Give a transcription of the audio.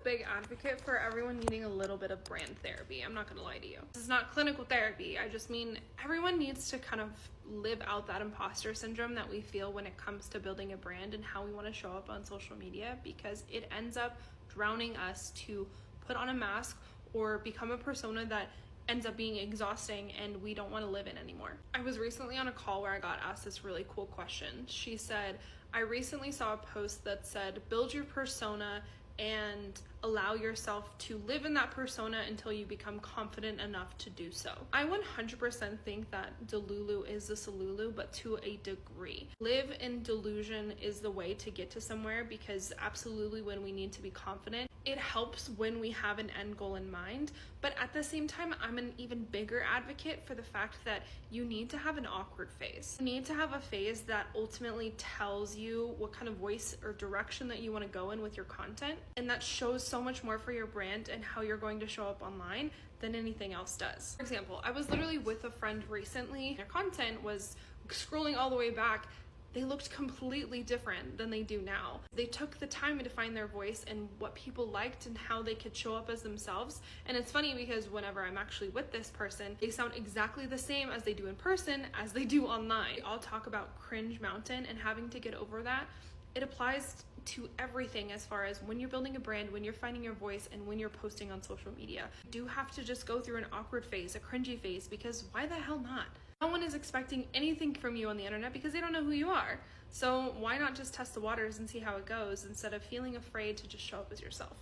big advocate for everyone needing a little bit of brand therapy. I'm not gonna lie to you. This is not clinical therapy. I just mean everyone needs to kind of live out that imposter syndrome that we feel when it comes to building a brand and how we want to show up on social media, because it ends up drowning us to put on a mask or become a persona that ends up being exhausting and we don't want to live in anymore. I was recently on a call where I got asked this really cool question. She said, I recently saw a post that said, build your persona and allow yourself to live in that persona until you become confident enough to do so. I 100% think that Delulu is the Salulu, but to a degree. Live in delusion is the way to get to somewhere, because absolutely when we need to be confident, it helps when we have an end goal in mind. But at the same time, I'm an even bigger advocate for the fact that you need to have an awkward phase. You need to have a phase that ultimately tells you what kind of voice or direction that you want to go in with your content. And that shows so much more for your brand and how you're going to show up online than anything else does. For example, I was literally with a friend recently. Their content was scrolling all the way back. They looked completely different than they do now. They took the time to find their voice and what people liked and how they could show up as themselves. And it's funny because whenever I'm actually with this person, they sound exactly the same as they do in person as they do online. We all talk about cringe mountain and having to get over that. It applies to everything as far as when you're building a brand, when you're finding your voice, and when you're posting on social media. You do have to just go through an awkward phase, a cringy phase, because why the hell not? No one is expecting anything from you on the internet because they don't know who you are. So why not just test the waters and see how it goes instead of feeling afraid to just show up as yourself?